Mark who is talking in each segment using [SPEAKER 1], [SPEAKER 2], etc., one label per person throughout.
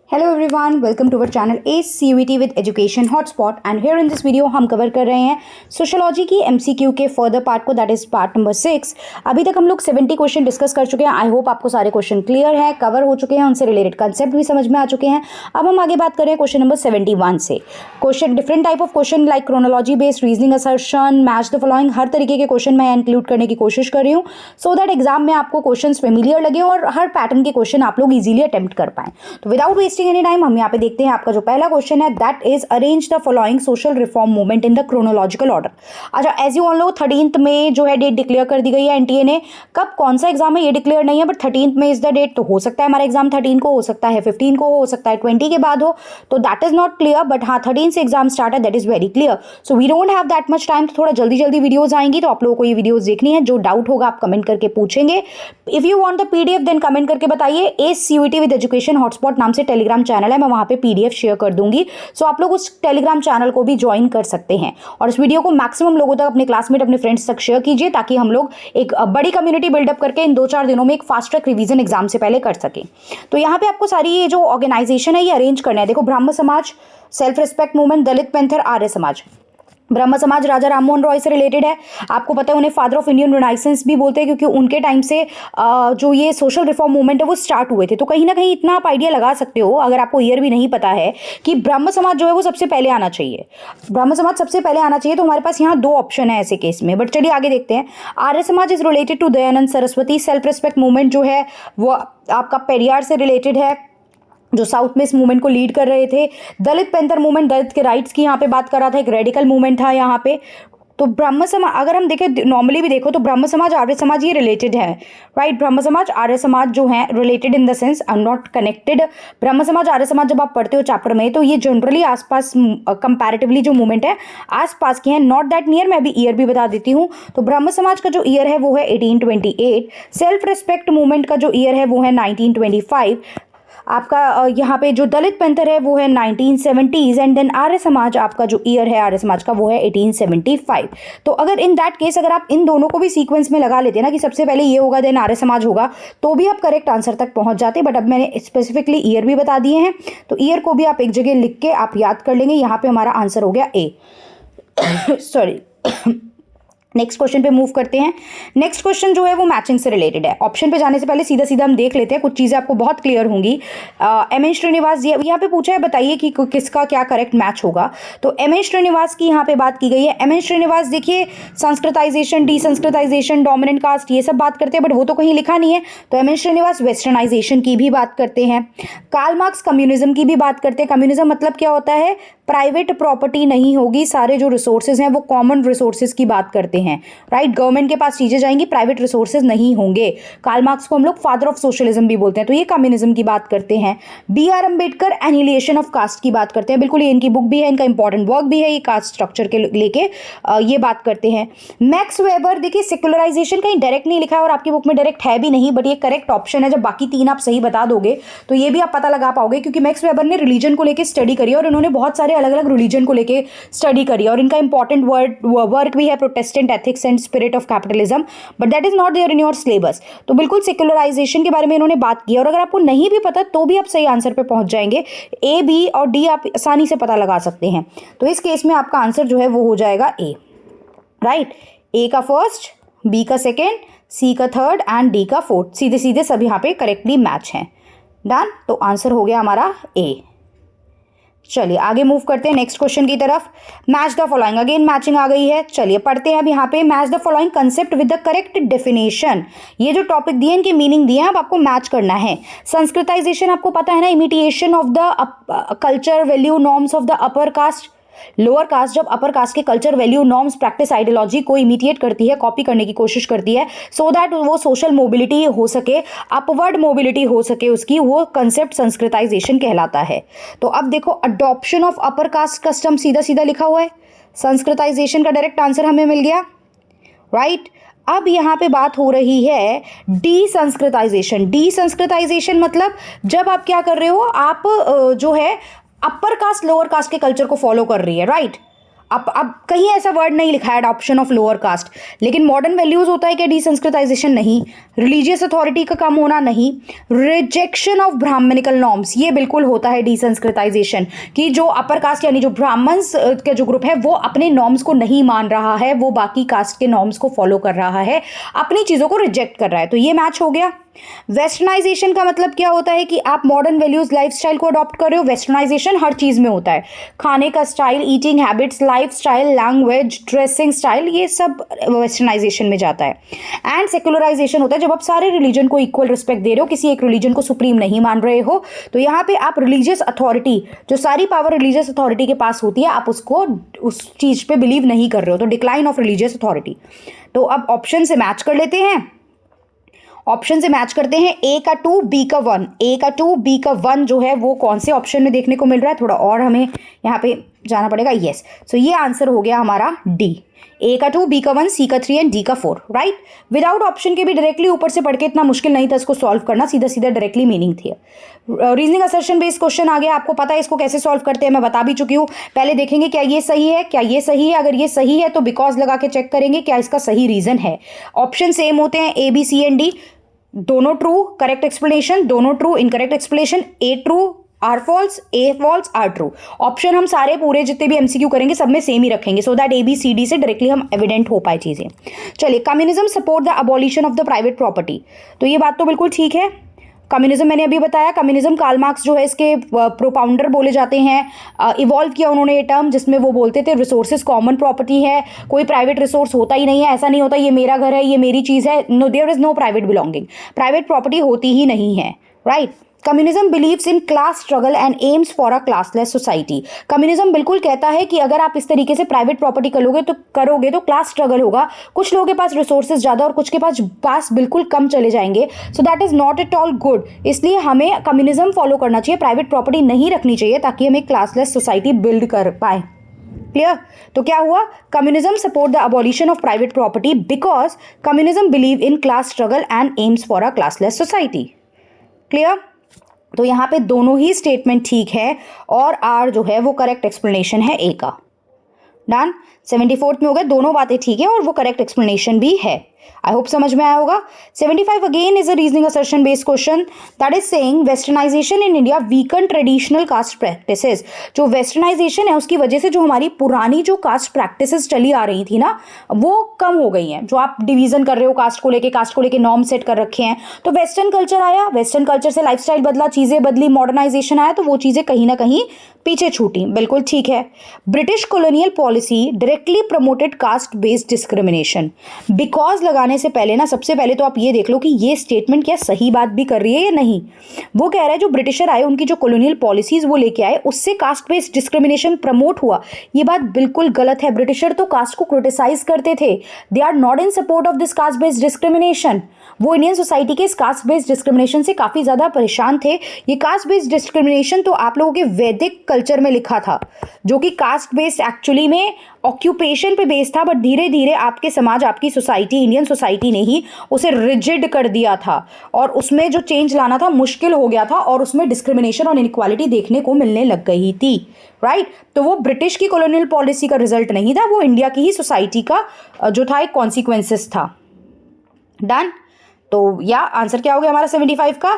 [SPEAKER 1] Hello everyone, welcome to our channel ACUET with education hotspot and here in this video हम cover कर रहे हैं sociology की MCQ के फर्दर पार्ट को, दैट इज पार्ट नंबर 6। अभी तक हम लोग 70 क्वेश्चन डिस्कस कर चुके हैं। आई होप आपको सारे क्वेश्चन क्लियर हैं, कवर हो चुके हैं, उनसे रिलेटेड कंसेप्ट भी समझ में आ चुके हैं। अब हम आगे बात करें क्वेश्चन नंबर 71 से। Question different type of question like chronology based, reasoning assertion, match the following, हर तरीके के क्वेश्चन मैं इंक्लूड करने की कोशिश कर रही हूँ सो दैट एग्जाम में आपको क्वेश्चन फेमिलियर लगे और हर पैटर्न के क्वेश्चन आप लोग इजीली अटेम्प्ट कर पाएं। तो विदाउट वेस्टिंग एनी टाइम हम यहाँ पे देखते हैं आपका जो पहला क्वेश्चन है, that is arrange the following social reform movement in the chronological order. अच्छा, as you all know 13th में जो है डेट डिक्लेयर कर दी गई है एनटीए ने। कब कौन सा एग्जाम है ये डिक्लेयर नहीं है, बट 13th में इज द डेट। तो हो सकता है हमारा एग्जाम 13 को, हो सकता है 15 को, हो सकता है 20 के बाद हो, तो that is not clear. But हाँ, 13 से एग्जाम स्टार्ट है, that is very clear. So we don't have that much time, तो थोड़ा जल्दी जल्दी वीडियोज आएंगी, तो आप लोगों को ये वीडियोज देखनी है। जो डाउट होगा आप कमेंट करके पूछेंगे। If you want the PDF then comment करके बताइए। ACUET विद एजुकेशन हॉटस्पॉट नाम से टेलीग्राम चैनल है, मैं वहां पे पीडीएफ शेयर कर दूंगी। सो आप लोग उस टेलीग्राम चैनल को भी ज्वाइन कर सकते हैं और इस वीडियो को मैक्सिमम लोगों तक, अपने क्लासमेट, अपने फ्रेंड्स तक शेयर कीजिए, ताकि हम लोग एक बड़ी कम्युनिटी बिल्डअप करके इन 2-4 दिनों में एक फास्ट ट्रैक रिवीजन एग्जाम से पहले कर सकें। तो यहाँ पे आपको सारी ये जो ऑर्गेनाइजेशन है ये अरेंज करना है। देखो, ब्रह्म समाज, सेल्फ रिस्पेक्ट मूवमेंट, दलित पैंथर, आर्य समाज। ब्रह्म समाज राजा राम मोहन रॉय से रिलेटेड है। आपको पता है उन्हें फादर ऑफ इंडियन रिनाइसेंस भी बोलते हैं, क्योंकि उनके टाइम से जो ये सोशल रिफॉर्म मूवमेंट है वो स्टार्ट हुए थे। तो कहीं ना कहीं इतना आप आइडिया लगा सकते हो, अगर आपको ईयर भी नहीं पता है, कि ब्रह्म समाज जो है वो सबसे पहले आना चाहिए। ब्रह्म समाज सबसे पहले आना चाहिए। तो हमारे पास यहाँ 2 ऑप्शन है ऐसे केस में, बट चलिए आगे देखते हैं। Arya Samaj is related to Dayanand Saraswati. Self respect movement जो है वो आपका पेरियार से रिलेटेड है, जो साउथ में इस मूवमेंट को लीड कर रहे थे। दलित पैंथर मूवमेंट, दलित के राइट्स की यहाँ पे बात कर रहा था, एक रेडिकल मूवमेंट था यहाँ पे। तो ब्रह्म समाज अगर हम देखें, नॉर्मली भी देखो तो ब्रह्म समाज आर्य समाज ये रिलेटेड है, राइट। ब्रह्म समाज आर्य समाज जो है related in the sense are not connected. Brahmo Samaj Arya Samaj जब आप पढ़ते हो चैप्टर में, तो ये जनरली आसपास कंपैरेटिवली जो मूवमेंट है आसपास की है, नॉट दैट नियर। मैं अभी ईयर भी बता देती हूँ। तो ब्रह्म समाज का जो ईयर है वो है 1828। सेल्फ रिस्पेक्ट मूवमेंट का जो ईयर है वो है 1925। आपका यहाँ पे जो दलित पैंथर है वो है 1970s and then Arya Samaj, आपका जो ईयर है आर्य समाज का वो है 1875। तो अगर इन दैट केस अगर आप इन दोनों को भी सीक्वेंस में लगा लेते ना, कि सबसे पहले ये होगा देन आर्य समाज होगा, तो भी आप करेक्ट आंसर तक पहुंच जाते। बट अब मैंने स्पेसिफिकली ईयर भी बता दिए हैं, तो ईयर को भी आप एक जगह लिख के आप याद कर लेंगे। यहाँ पे हमारा आंसर हो गया ए। सॉरी। नेक्स्ट क्वेश्चन पे मूव करते हैं। नेक्स्ट क्वेश्चन जो है वो मैचिंग से रिलेटेड है। ऑप्शन पे जाने से पहले सीधा सीधा हम देख लेते हैं, कुछ चीज़ें आपको बहुत क्लियर होंगी। एम एन श्रीनिवास यहाँ पे पूछा है, बताइए कि किसका क्या करेक्ट मैच होगा। तो एम एन श्रीनिवास की यहाँ पे बात की गई है। एम एन श्रीनिवास देखिए, संस्कृताइजेशन, डिसंस्कृताइजेशन, डोमिनेंट कास्ट, ये सब बात करते हैं, बट वो तो कहीं लिखा नहीं है। तो एम एन श्रीनिवास वेस्टर्नाइजेशन की भी बात करते हैं। कार्ल मार्क्स कम्युनिज्म की भी बात करते हैं। कम्युनिज्म मतलब क्या होता है, प्राइवेट प्रॉपर्टी नहीं होगी, सारे जो रिसोर्सेज हैं वो कॉमन रिसोर्सेज की बात करते हैं, राइट। गवर्नमेंट के पास चीजें जाएंगी, प्राइवेट रिसोर्सेज नहीं होंगे। कार्ल मार्क्स को हम लोग फादर ऑफ सोशलिज्म भी बोलते हैं। तो ये कम्युनिज्म की बात करते हैं। BR Ambedkar annihilation of caste की बात करते हैं। बिल्कुल, ये इनकी बुक भी है, इनका इंपॉर्टेंट वर्क भी है, ये कास्ट स्ट्रक्चर के लेके ये बात करते हैं। मैक्स वेबर, देखिए सेकुलराइजेशन कहीं डायरेक्ट नहीं लिखा है और आपकी बुक में डायरेक्ट है भी नहीं, बट ये करेक्ट ऑप्शन है। जब बाकी 3 आप सही बता दोगे तो ये भी आप पता लगा पाओगे, क्योंकि मैक्स वेबर ने रिलीजन को लेकर स्टडी करी और इन्होंने बहुत सारे अलग अलग रिलीजन को लेके स्टडी करी, और इनका इंपॉर्टेंट वर्क भी है Protestant ethics and spirit of capitalism, but that is not there in your syllabus. तो बिल्कुल सेक्युलराइजेशन के बारे में इन्होंने बात की, और अगर आपको नहीं भी पता तो भी आप सही आंसर पे पहुंच जाएंगे। A, B और D आप आसानी से पता लगा सकते हैं। तो इस केस में आपका आंसर जो है वो हो जाएगा A, राइट। A का फर्स्ट, B का सेकेंड, C का थर्ड एंड D का फोर्थ, सीधे सीधे सब यहाँ पे करेक्टली मैच हैं। डन। तो आंसर हो गया हमारा A। चलिए आगे मूव करते हैं नेक्स्ट क्वेश्चन की तरफ। Match the following, again matching आ गई है। चलिए पढ़ते हैं अब यहाँ पे, match the following concept with the correct definition. ये जो टॉपिक दिए इनके मीनिंग दिए हैं, अब आपको मैच करना है। संस्कृताइजेशन आपको पता है ना, imitation of the culture, value, norms of the upper caste, lower cast जब अपर कास्ट के culture, value, norms, practice, ideology को इमिटेट करती है, कॉपी करने की कोशिश करती है, सो दैट वो सोशल मोबिलिटी हो सके, अपवर्ड मोबिलिटी हो सके उसकी, वो कंसेप्ट संस्कृताइजेशन कहलाता है। तो अब देखो, adoption of upper caste custom सीधा सीधा लिखा हुआ है, संस्कृताइजेशन का डायरेक्ट आंसर हमें मिल गया, राइट। अब यहाँ पे बात हो रही है डिसंस्कृताइजेशन। डिसंस्कृताइजेशन मतलब जब आप क्या कर रहे हो, आप जो है अपर कास्ट लोअर कास्ट के कल्चर को फॉलो कर रही है, राइट। अब कहीं ऐसा वर्ड नहीं लिखा है अडॉप्शन ऑफ लोअर कास्ट, लेकिन मॉडर्न वैल्यूज होता है क्या डिसंस्कृताइजेशन? नहीं। रिलीजियस अथॉरिटी का कम होना? नहीं। रिजेक्शन ऑफ ब्राह्मणिकल नॉर्म्स, ये बिल्कुल होता है डिसंस्कृताइजेशन, कि जो अपर कास्ट यानी जो ब्राह्मण्स का जो ग्रुप है वो अपने नॉर्म्स को नहीं मान रहा है, वो बाकी कास्ट के नॉर्म्स को फॉलो कर रहा है, अपनी चीज़ों को रिजेक्ट कर रहा है। तो ये मैच हो गया। वेस्टर्नाइजेशन का मतलब क्या होता है कि आप मॉडर्न वैल्यूज लाइफस्टाइल को अडॉप्ट कर रहे हो। वेस्टर्नाइजेशन हर चीज में होता है, खाने का style, eating habits, lifestyle, language, dressing style, ये सब वेस्टर्नाइजेशन में जाता है। एंड सेक्युलराइजेशन होता है जब आप सारे रिलीजन को इक्वल रिस्पेक्ट दे रहे हो, किसी एक रिलीजन को सुप्रीम नहीं मान रहे हो। तो यहाँ पे आप रिलीजियस अथॉरिटी, जो सारी पावर रिलीजियस अथॉरिटी के पास होती है, आप उसको उस चीज पे बिलीव नहीं कर रहे हो, तो डिक्लाइन ऑफ रिलीजियस अथॉरिटी। तो अब ऑप्शन से मैच कर लेते हैं, ऑप्शन से मैच करते हैं। ए का 2, बी का 1। ए का 2, बी का 1 जो है वो कौन से ऑप्शन में देखने को मिल रहा है? थोड़ा और हमें यहाँ पे जाना पड़ेगा। यस, सो ये आंसर हो गया हमारा डी। ए का 2, बी का 1, सी का 3 एंड डी का 4, राइट। विदाउट ऑप्शन के भी डायरेक्टली ऊपर से पढ़ के इतना मुश्किल नहीं था इसको सॉल्व करना, सीधा सीधा डायरेक्टली मीनिंग थी। रीजनिंग असर्शन बेस्ड क्वेश्चन आ गया, आपको पता है इसको कैसे सॉल्व करते हैं, मैं बता भी चुकी हूँ। पहले देखेंगे क्या ये सही है, क्या ये सही है। अगर ये सही है तो बिकॉज लगा के चेक करेंगे क्या इसका सही रीजन है। ऑप्शन सेम होते हैं, A, B, C and D, दोनों ट्रू करेक्ट एक्सप्लेनेशन, दोनों true incorrect explanation, A true R false, A false R true. Option हम सारे पूरे जितने भी एमसीक्यू करेंगे सब में सेम ही रखेंगे, so that A B C D से डायरेक्टली हम एविडेंट हो पाए चीजें। चलिए, communism support the abolition of the private property, तो ये बात तो बिल्कुल ठीक है। कम्युनिज्म मैंने अभी बताया, कम्युनिज्म कार्ल मार्क्स जो है इसके प्रोपाउंडर बोले जाते हैं। इवॉल्व किया उन्होंने ये टर्म, जिसमें वो बोलते थे रिसोर्सेज कॉमन प्रॉपर्टी है, कोई प्राइवेट रिसोर्स होता ही नहीं है। ऐसा नहीं होता ये मेरा घर है, ये मेरी चीज़ है, no, there is no private belonging, private property होती ही नहीं है, right. Communism believes in class struggle and aims for a classless society. Communism बिल्कुल कहता है कि अगर आप इस तरीके से प्राइवेट प्रॉपर्टी करोगे तो क्लास स्ट्रगल होगा, कुछ लोगों के पास रिसोर्सेज ज़्यादा और कुछ के पास बिल्कुल कम चले जाएंगे, so that is not at all good. इसलिए हमें कम्युनिज्म फॉलो करना चाहिए, प्राइवेट प्रॉपर्टी नहीं रखनी चाहिए, ताकि हम एक क्लासलेस सोसाइटी बिल्ड कर पाए। क्लियर? तो क्या हुआ? Communism support the abolition of private property because communism believe in class struggle and aims for a classless society. Clear? तो यहाँ पे दोनों ही स्टेटमेंट ठीक है और आर जो है वो करेक्ट एक्सप्लेनेशन है ए का। डन। 74th में हो गया, दोनों बातें ठीक है और वो करेक्ट एक्सप्लेनेशन भी है। आई होप समझ में आया होगा। 75 again is a reasoning assertion based question that is saying westernisation in India weaken traditional caste practices. जो वेस्टर्नाइजेशन है उसकी वजह से जो हमारी पुरानी जो कास्ट प्रैक्टिसेस चली आ रही थी ना, वो कम हो गई हैं। जो आप डिवीजन कर रहे हो कास्ट को लेके नॉर्म सेट कर रखे हैं, तो वेस्टर्न कल्चर आया, वेस्टर्न कल्चर से लाइफस्टाइल बदला, चीजें बदली, मॉडर्नाइजेशन आया, तो वो चीजें कहीं ना कहीं पीछे छूटी। बिल्कुल ठीक है। British colonial policy directly promoted cast based discrimination. Because लगाने से पहले ना, सबसे पहले तो आप ये देख लो कि ये स्टेटमेंट क्या सही बात भी कर रही है या नहीं। वो कह रहा है जो ब्रिटिशर आए, उनकी जो कॉलोनियल पॉलिसीज वो लेके आए, उससे कास्ट बेस्ड डिस्क्रिमिनेशन प्रमोट हुआ। ये बात बिल्कुल गलत है। ब्रिटिशर तो कास्ट को क्रिटिसाइज करते थे, they are not in support of this caste based discrimination. वो इंडियन सोसाइटी के इस कास्ट बेस्ड डिस्क्रिमिनेशन से काफी ज्यादा परेशान थे। ये कास्ट बेस्ड डिस्क्रिमिनेशन तो आप लोगों के वैदिक कल्चर में लिखा था, जो कि कास्ट बेस्ड एक्चुअली में ऑक्यूपेशन पे बेस्ड था, बट धीरे धीरे आपके समाज, आपकी सोसाइटी, इंडियन सोसाइटी ने ही उसे रिजिड कर दिया था और उसमें जो चेंज लाना था मुश्किल हो गया था और उसमें डिस्क्रिमिनेशन और इनइक्वालिटी देखने को मिलने लग गई थी, राइट। तो वो ब्रिटिश की कॉलोनियल पॉलिसी का रिजल्ट नहीं था, वो इंडिया की ही सोसाइटी का जो था एक कॉन्सिक्वेंसेस था। डन। तो या आंसर क्या हो गया हमारा 75 का?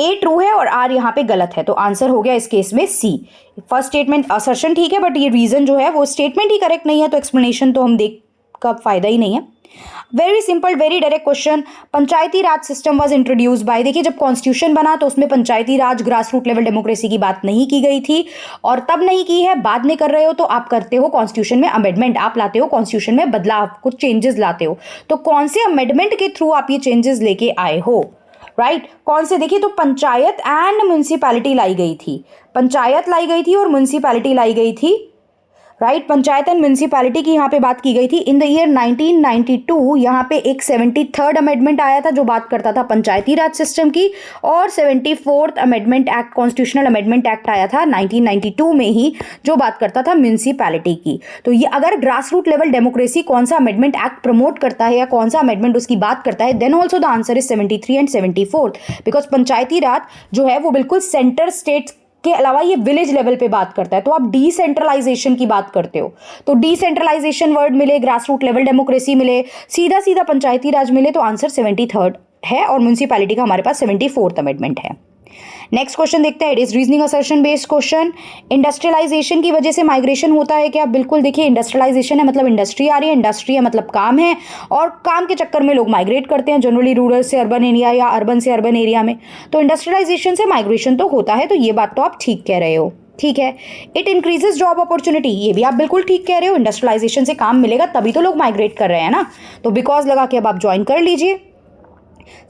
[SPEAKER 1] ए ट्रू है और आर यहाँ पे गलत है, तो आंसर हो गया इस केस में सी। फर्स्ट स्टेटमेंट असर्शन ठीक है, बट ये रीजन जो है वो स्टेटमेंट ही करेक्ट नहीं है, तो एक्सप्लेनेशन तो हम देख का फायदा ही नहीं है। Very simple, very direct question. Panchayati Raj system was introduce by, देखिए जब कॉन्स्टिट्यूशन बना तो उसमें पंचायती राज, ग्रास रूट लेवल डेमोक्रेसी की बात नहीं की गई थी, और तब नहीं की है, बाद में कर रहे हो तो आप करते हो कॉन्स्टिट्यूशन में अमेंडमेंट, आप लाते हो कॉन्स्टिट्यूशन में बदलाव, कुछ चेंजेस लाते हो। तो कौन से अमेंडमेंट के थ्रू आप ये चेंजेस लेके आए हो, राइट? कौन से? देखिए, तो पंचायत एंड म्युनिसिपैलिटी लाई गई थी, पंचायत लाई गई थी और म्युनिसिपैलिटी लाई गई थी, राइट। पंचायत एंड म्युनिसिपैलिटी की यहाँ पे बात की गई थी। इन द ईयर 1992 यहाँ पे एक 73rd अमेंडमेंट आया था जो बात करता था पंचायती राज सिस्टम की, और 74th amendment act, constitutional amendment act आया था 1992 में ही, जो बात करता था म्युनिसिपैलिटी की। तो ये अगर ग्रास रूट लेवल डेमोक्रेसी कौन सा अमेंडमेंट एक्ट प्रमोट करता है या कौन सा अमेंडमेंट उसकी बात करता है, then also the answer is 73 and 74, because Panchayati Raj जो है वो बिल्कुल सेंटर स्टेट के अलावा ये विलेज लेवल पे बात करता है, तो आप डिसेंट्रलाइजेशन की बात करते हो, तो डिसेंट्रलाइजेशन वर्ड मिले, ग्रास रूट लेवल डेमोक्रेसी मिले, सीधा सीधा पंचायती राज मिले, तो आंसर 73rd है और म्यूनिसिपैलिटी का हमारे पास 74th अमेंडमेंट है। नेक्स्ट क्वेश्चन देखते हैं, it is reasoning assertion based question. Industrialisation की वजह से माइग्रेशन होता है क्या? बिल्कुल, देखिए इंडस्ट्रियलाइजेशन है मतलब इंडस्ट्री आ रही है, इंडस्ट्री है मतलब काम है, और काम के चक्कर में लोग माइग्रेट करते हैं, जनरली रूरल से अर्बन एरिया या अर्बन से अर्बन एरिया में, तो इंडस्ट्रियलाइजेशन से माइग्रेशन तो होता है, तो ये बात तो आप ठीक कह रहे हो। ठीक है, इट इंक्रीजेस जॉब अपॉर्चुनिटी, ये भी आप बिल्कुल ठीक कह रहे हो, इंडस्ट्रियलाइजेशन से काम मिलेगा तभी तो लोग माइग्रेट कर रहे हैं ना, तो बिकॉज लगा के अब आप ज्वाइन कर लीजिए।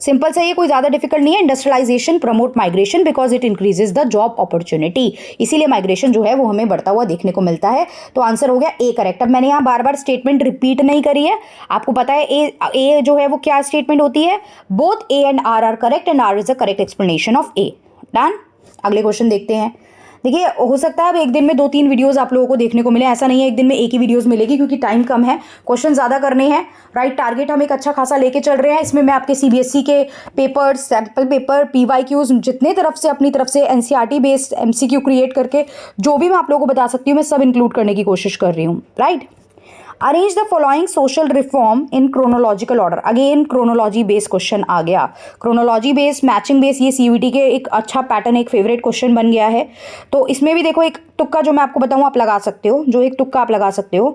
[SPEAKER 1] सिंपल सा, ये कोई ज्यादा डिफिकल्ट नहीं है। Industrialisation promote migration because it increases the job opportunity, इसीलिए माइग्रेशन जो है वो हमें बढ़ता हुआ देखने को मिलता है, तो आंसर हो गया ए करेक्ट। अब मैंने यहाँ बार बार स्टेटमेंट रिपीट नहीं करी है, आपको पता है ए जो है वो क्या स्टेटमेंट होती है, both A and R correct and R is the correct explanation of A. Done. अगले क्वेश्चन देखते हैं। देखिए, हो सकता है अब एक दिन में 2-3 वीडियोस आप लोगों को देखने को मिले, ऐसा नहीं है एक दिन में एक ही वीडियोस मिलेगी, क्योंकि टाइम कम है, क्वेश्चन ज़्यादा करने हैं, राइट। टारगेट हम एक अच्छा खासा लेके चल रहे हैं, इसमें मैं आपके सीबीएसई के पेपर्स, सैम्पल पेपर, पीवाईक्यूज, जितने तरफ से अपनी तरफ से एनसीईआरटी बेस्ड एमसीक्यू क्रिएट करके जो भी मैं आप लोगों को बता सकती हूँ, मैं सब इंक्लूड करने की कोशिश कर रही हूँ, right. Arrange the following social reform in chronological order, again chronology based question आ गया, क्रोनोलॉजी बेस्ड, मैचिंग बेस्ड, ये सीयूईटी के एक अच्छा पैटर्न, एक फेवरेट क्वेश्चन बन गया है। तो इसमें भी देखो एक तुक्का जो मैं आपको बताऊं आप लगा सकते हो, जो एक तुक्का आप लगा सकते हो।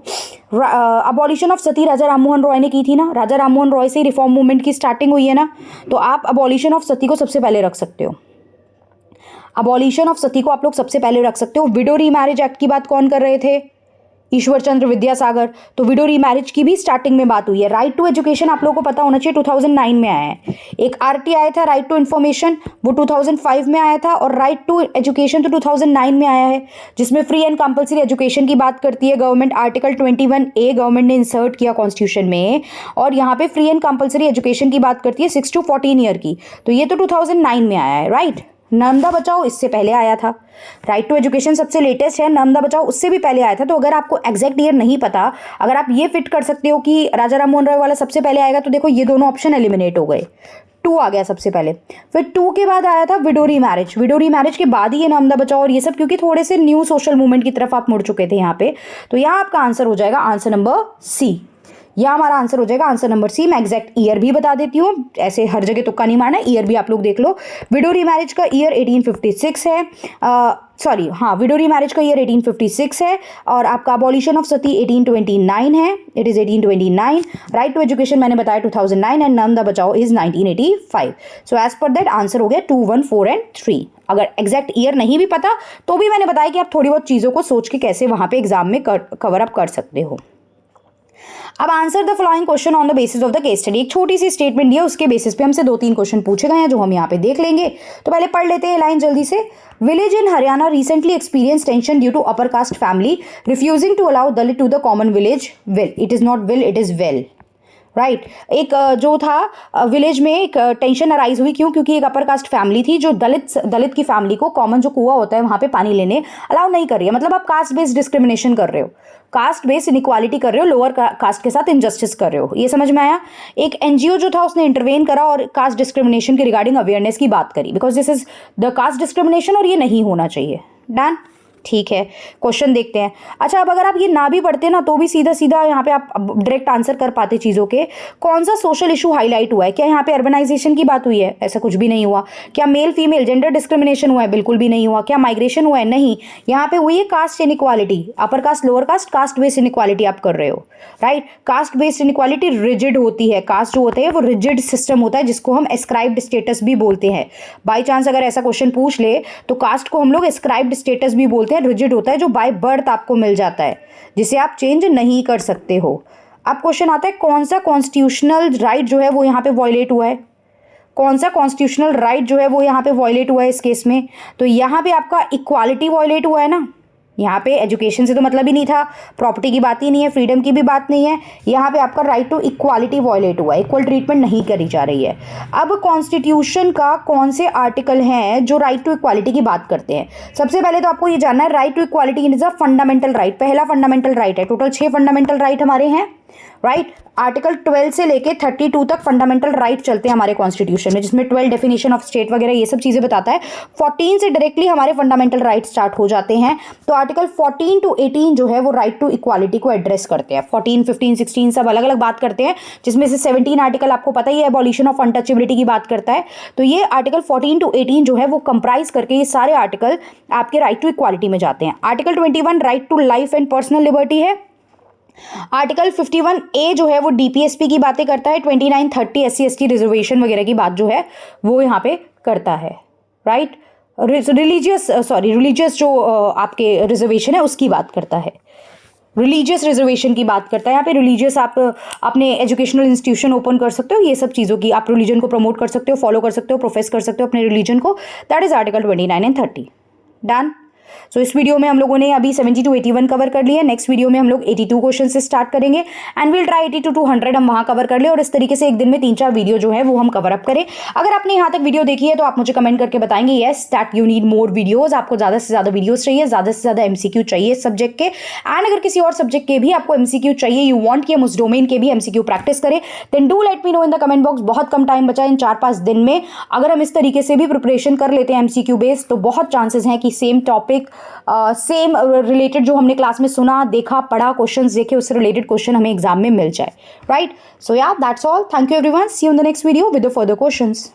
[SPEAKER 1] अबॉलिशन ऑफ सती राजा राममोहन रॉय ने की थी ना, राजा राममोहन रॉय से रिफॉर्म मूवमेंट की स्टार्टिंग हुई है ना, तो आप अबॉलिशन ऑफ सती को सबसे पहले रख सकते हो, अबॉलिशन ऑफ सती को आप लोग सबसे पहले रख सकते हो। विडो रीमैरिज एक्ट की बात कौन कर रहे थे? ईश्वर चंद्र विद्यासागर, तो विडो रीमैरिज की भी स्टार्टिंग में बात हुई है। राइट टू एजुकेशन आप लोगों को पता होना चाहिए 2009 में आया है। एक आरटी आया था राइट टू इन्फॉर्मेशन, वो 2005 में आया था, और राइट टू एजुकेशन तो 2009 में आया है, जिसमें फ्री एंड कंपलसरी एजुकेशन की बात करती है गवर्नमेंट। आर्टिकल 21A गवर्नमेंट ने इंसर्ट किया कॉन्स्टिट्यूशन में, और यहाँ पे फ्री एंड कंपलसरी एजुकेशन की बात करती है 6 to 14 ईयर की, तो ये तो 2009 में आया है, राइट। नर्मदा बचाओ इससे पहले आया था, राइट टू एजुकेशन सबसे लेटेस्ट है, नर्मदा बचाओ उससे भी पहले आया था। तो अगर आपको एग्जैक्ट ईयर नहीं पता, अगर आप ये फिट कर सकते हो कि राजा राममोहन रॉय वाला सबसे पहले आएगा, तो देखो ये दोनों ऑप्शन एलिमिनेट हो गए, 2 आ गया सबसे पहले, फिर 2 के बाद आया था विडो रीमैरिज, विडो रीमैरिज के बाद ही ये नर्मदा बचाओ और ये सब, क्योंकि थोड़े से न्यू सोशल मूवमेंट की तरफ आप मुड़ चुके थे यहाँ पे, तो यहाँ आपका आंसर हो जाएगा आंसर नंबर सी, यह हमारा आंसर हो जाएगा आंसर नंबर सी। मैं एग्जैक्ट ईयर भी बता देती हूँ, ऐसे हर जगह तुक्का नहीं मारना, ईयर भी आप लोग देख लो। विडो रीमैरिज का ईयर 1856 है, विडो रीमैरिज का ईयर 1856 है, और आपका अबॉलिशन ऑफ सती 1829 है, it is 1829। Right to education मैंने बताया 2009 and Narmada Bachao is 1985। So as per that answer हो गया 2, 1, 4 एंड 3। अगर एग्जैक्ट ईयर नहीं भी पता तो भी मैंने बताया कि आप थोड़ी बहुत चीज़ों को सोच के कैसे वहाँ पे एग्जाम में कवर अप कर सकते हो। अब answer the following question on the basis of the case study, एक छोटी सी स्टेटमेंट दिया, उसके बेसिस पे हमसे 2-3 क्वेश्चन पूछे गए हैं जो हम यहाँ पे देख लेंगे। तो पहले पढ़ लेते हैं लाइन जल्दी से। Village in Haryana recently experience tension due to upper caste family refusing to allow Dalit to the common village will, it is not will it is well, right. एक जो था विलेज में एक टेंशन अराइज हुई, क्यों? क्योंकि एक अपर कास्ट फैमिली थी जो दलित की फैमिली को कॉमन जो कुआं होता है वहाँ पे पानी लेने अलाउ नहीं कर रही है। मतलब आप कास्ट बेस्ड डिस्क्रिमिनेशन कर रहे हो, कास्ट बेस्ड इनइक्वालिटी कर रहे हो, लोअर कास्ट के साथ इनजस्टिस कर रहे हो, ये समझ में आया। एक एनजीओ जो था उसने इंटरवेन करा और कास्ट डिस्क्रिमिनेशन के रिगार्डिंग अवेयरनेस की बात करी, because this is the caste discrimination और ये नहीं होना चाहिए। डन, ठीक है। क्वेश्चन देखते हैं। अच्छा, अब अगर आप ये ना भी पढ़ते ना तो भी सीधा सीधा यहाँ पे आप डायरेक्ट आंसर कर पाते चीज़ों के। कौन सा सोशल इशू हाईलाइट हुआ है? क्या यहाँ पे अर्बनाइजेशन की बात हुई है? ऐसा कुछ भी नहीं हुआ। क्या मेल फीमेल जेंडर डिस्क्रिमिनेशन हुआ है? बिल्कुल भी नहीं हुआ। क्या माइग्रेशन हुआ है? नहीं। यहाँ पे हुई है caste inequality, upper caste lower caste, caste based inequality आप कर रहे हो, right. Caste based inequality rigid होती है, कास्ट जो होता है वो रिजिड सिस्टम होता है जिसको हम एस्क्राइब्ड स्टेटस भी बोलते हैं। बाई चांस अगर ऐसा क्वेश्चन पूछ ले तो कास्ट को हम लोग एस्क्राइब्ड स्टेटस भी बोलते हैं। रिजिड होता है जो बाय बर्थ आपको मिल जाता है, जिसे आप चेंज नहीं कर सकते हो। अब क्वेश्चन आता है कौन सा कॉन्स्टिट्यूशनल राइट जो है वो यहाँ पे वॉयलेट हुआ है? कौन सा कॉन्स्टिट्यूशनल राइट जो है वो यहाँ पे वॉयलेट हुआ है इस केस में? तो यहाँ पे आपका इक्वालिटी वॉयलेट हुआ है ना। यहाँ पे एजुकेशन से तो मतलब ही नहीं था, प्रॉपर्टी की बात ही नहीं है, फ्रीडम की भी बात नहीं है। यहाँ पे आपका राइट टू इक्वालिटी वॉयलेट हुआ है, इक्वल ट्रीटमेंट नहीं करी जा रही है। अब कॉन्स्टिट्यूशन का कौन से आर्टिकल हैं जो राइट टू इक्वालिटी की बात करते हैं? सबसे पहले तो आपको ये जानना है right to equality is a fundamental right, पहला फंडामेंटल राइट है। टोटल 6 फंडामेंटल राइट हमारे हैं, राइट। आर्टिकल 12 से लेके 32 तक फंडामेंटल राइट चलते हैं हमारे कॉन्स्टिट्यूशन में, जिसमें 12 डेफिनेशन ऑफ स्टेट वगैरह ये सब चीज़ें बताता है। 14 से डायरेक्टली हमारे फंडामेंटल राइट स्टार्ट हो जाते हैं। तो आर्टिकल 14 to 18 जो है वो राइट टू इक्वालिटी को एड्रेस करते हैं। 14, 15, 16 सब अलग अलग बात करते हैं, जिसमें से 17 आर्टिकल आपको पता ही है एबॉलिशन ऑफ अनटचेबिलिटी की बात करता है। तो ये आर्टिकल 14 to 18 जो है वो कंप्राइज करके ये सारे आर्टिकल आपके राइट टू इक्वालिटी में जाते हैं। Article 21 right to life and personal liberty है। आर्टिकल 51A जो है वो डीपीएसपी की बातें करता है। 29, 30 SC/ST रिजर्वेशन वगैरह की बात जो है वो यहाँ पे करता है, राइट। रिलीजियस जो आपके रिजर्वेशन है उसकी बात करता है, रिलीजियस रिजर्वेशन की बात करता है। यहाँ पे रिलीजियस आप अपने एजुकेशनल इंस्टीट्यूशन ओपन कर सकते हो, ये सब चीज़ों की आप रिलीजन को प्रमोट कर सकते हो, फॉलो कर सकते हो, प्रोफेस कर सकते हो अपने रिलीजन को। That is article 29 and 30। Done. So इस वीडियो में हम लोगों ने अभी 70 to 81 कवर कर लिया है। नेक्स्ट वीडियो में हम लोग 82 क्वेश्चन से स्टार्ट करेंगे एंड विल ट्राई 82 to 100 हम वहाँ कवर कर ले, और इस तरीके से एक दिन में 3-4 वीडियो जो है वो हम कवर अप करें। अगर आपने यहाँ तक वीडियो देखी है तो आप मुझे कमेंट करके बताएंगे yes that you need more videos, आपको ज़्यादा से ज़्यादा वीडियोज चाहिए, ज़्यादा से ज़्यादा MCQ चाहिए इस सब्जेक्ट के। एंड अगर किसी और सब्जेक्ट के भी आपको MCQ चाहिए, यू वांट कि हम उस डोमेन के भी MCQ प्रैक्टिस करें, then do let me know in the comment box. बहुत कम टाइम बचा इन 4-5 दिन में, अगर हम इस तरीके से भी प्रिपरेशन कर लेते हैं MCQ बेस तो बहुत चांसेस हैं कि सेम टॉपिक सेम रिलेटेड जो हमने क्लास में सुना, देखा, पढ़ा, क्वेश्चंस देखे, उससे रिलेटेड क्वेश्चन हमें एग्जाम में मिल जाए, right. So yeah that's all. Thank you everyone, see you in the next video with the further questions.